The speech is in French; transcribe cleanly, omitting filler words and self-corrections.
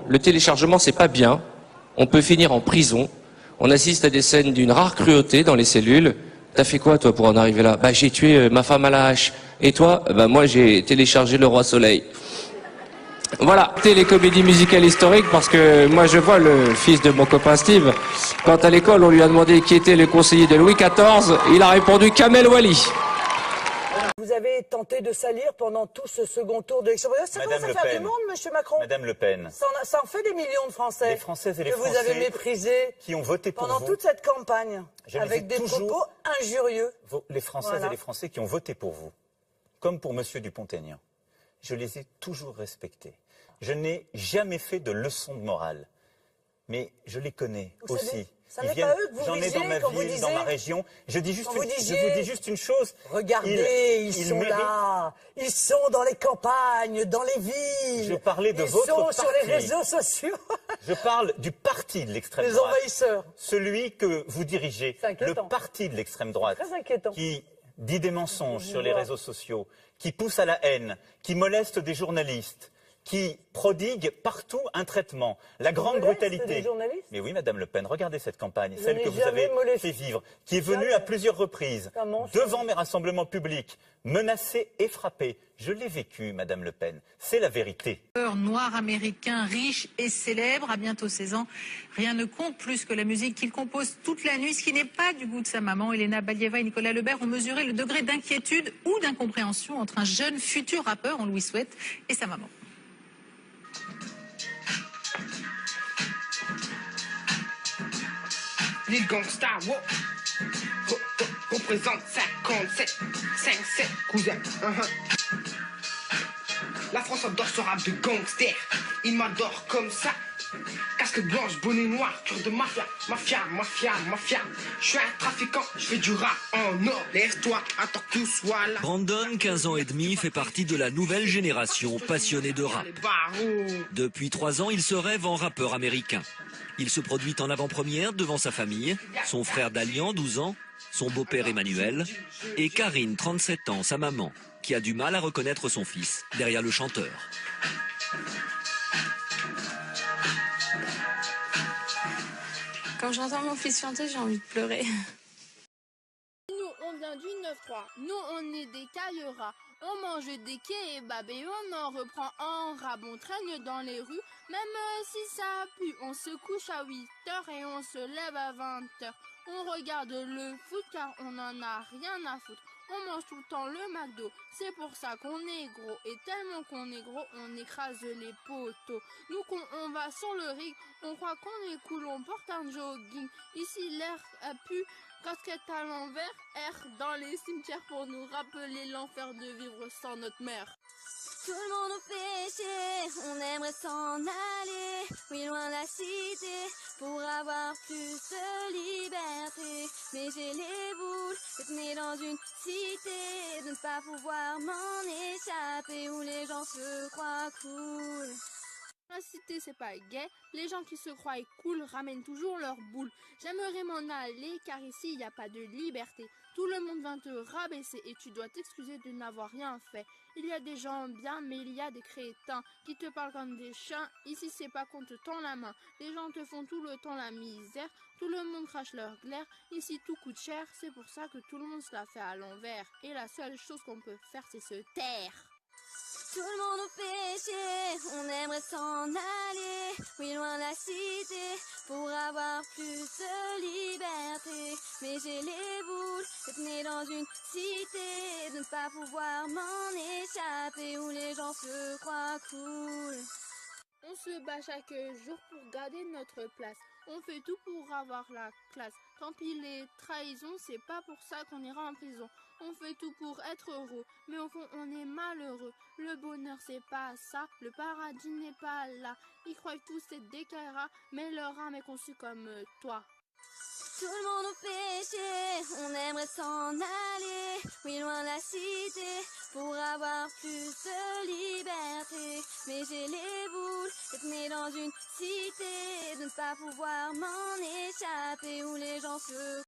le téléchargement c'est pas bien, on peut finir en prison, on assiste à des scènes d'une rare cruauté dans les cellules. T'as fait quoi toi pour en arriver là? Bah j'ai tué ma femme à la hache. Et toi? Bah moi j'ai téléchargé Le Roi Soleil. Voilà, c'était les comédies musicales historiques parce que moi je vois le fils de mon copain Steve. Quand à l'école on lui a demandé qui était le conseiller de Louis XIV, il a répondu Kamel Wally. Vous avez tenté de salir pendant tout ce second tour de l'élection. Ça commence à faire du monde, monsieur Macron. Madame Le Pen. Ça en fait des millions de Français. Les Françaises et les que Français vous avez méprisés qui ont voté pour pendant vous. toute cette campagne, avec des propos injurieux. Les Françaises et les Français qui ont voté pour vous, comme pour monsieur Dupont-Aignan, je les ai toujours respectés. Je n'ai jamais fait de leçons de morale, mais je les connais aussi. Ça n'est pas eux que vous J'en ai dans ma ville, dans ma région. Je vous dis juste une chose. Regardez, ils sont là. Ils sont dans les campagnes, dans les villes. Je parlais de votre parti. Ils sont sur les réseaux sociaux. Je parle du parti de l'extrême droite. Les envahisseurs. Celui que vous dirigez. Le parti de l'extrême droite. Très inquiétant. Qui dit des mensonges sur les réseaux sociaux, qui pousse à la haine, qui moleste des journalistes, qui prodigue partout un traitement, la grande brutalité. Mais oui, Madame Le Pen, regardez cette campagne, celle que vous avez fait vivre, qui est venue à plusieurs reprises, devant mes rassemblements publics, menacée et frappée. Je l'ai vécu, Madame Le Pen, c'est la vérité. Noir américain, riche et célèbre, à bientôt 16 ans. Rien ne compte plus que la musique qu'il compose toute la nuit, ce qui n'est pas du goût de sa maman. Elena Balieva et Nicolas Lebert ont mesuré le degré d'inquiétude ou d'incompréhension entre un jeune futur rappeur, on lui souhaite, et sa maman. Lil Gangsta, représente 57, 5-7, cousin. La France adore ce rap de gangster, il m'adore comme ça. Casque blanche, bonnet noir, cœur de mafia, mafia. Je suis un trafiquant, je fais du rap en or. Laisse-toi, attends que tout soit là. Brandon, 15 ans et demi, fait partie de la nouvelle génération passionnée de rap. Depuis 3 ans, il se rêve en rappeur américain. Il se produit en avant-première devant sa famille, son frère Dalian, 12 ans, son beau-père Emmanuel, et Karine, 37 ans, sa maman, qui a du mal à reconnaître son fils derrière le chanteur. Quand j'entends mon fils chanter, j'ai envie de pleurer. Nous, on vient du 9-3. Nous, on est des cailleras. On mange des kebabs et on en reprend en rab. On traîne dans les rues, même si ça pue. On se couche à 8h et on se lève à 20h. On regarde le foot car on n'en a rien à foutre. On mange tout le temps le McDo, c'est pour ça qu'on est gros. Et tellement qu'on est gros, on écrase les poteaux. Nous, quand on va sur le ring, on croit qu'on est cool, on porte un jogging. Ici, l'air pue, casquette à l'envers, air dans les cimetières pour nous rappeler l'enfer de vivre sans notre mère. Tout le monde nous fait chier, on aimerait s'en aller, oui loin de la cité, pour avoir plus de liberté. Mais j'ai les boules d'être né dans une cité, de ne pas pouvoir m'en échapper, où les gens se croient cool. La cité c'est pas gay, les gens qui se croient cool ramènent toujours leurs boules. J'aimerais m'en aller car ici il n'y a pas de liberté. Tout le monde vient te rabaisser et tu dois t'excuser de n'avoir rien fait. Il y a des gens bien mais il y a des crétins qui te parlent comme des chiens. Ici c'est pas qu'on te tend la main, les gens te font tout le temps la misère. Tout le monde crache leur glaire, ici tout coûte cher. C'est pour ça que tout le monde se la fait à l'envers. Et la seule chose qu'on peut faire c'est se taire. Tout le monde nous fait chier, on aimerait s'en aller, oui loin de la cité, pour avoir plus de liberté. Mais j'ai les boules d'être né dans une cité, de ne pas pouvoir m'en échapper, où les gens se croient cool. On se bat chaque jour pour garder notre place. On fait tout pour avoir la classe. Tant pis les trahisons, c'est pas pour ça qu'on ira en prison. On fait tout pour être heureux, mais au fond on est malheureux. Le bonheur c'est pas ça, le paradis n'est pas là. Ils croient tous être des caïras, mais leur âme est conçue comme toi. Tout le monde nous fait chier, on aimerait s'en aller, oui loin de la cité, pour avoir plus de liberté. Mais j'ai les boules d'être né dans une cité, de ne pas pouvoir m'en échapper, où les gens se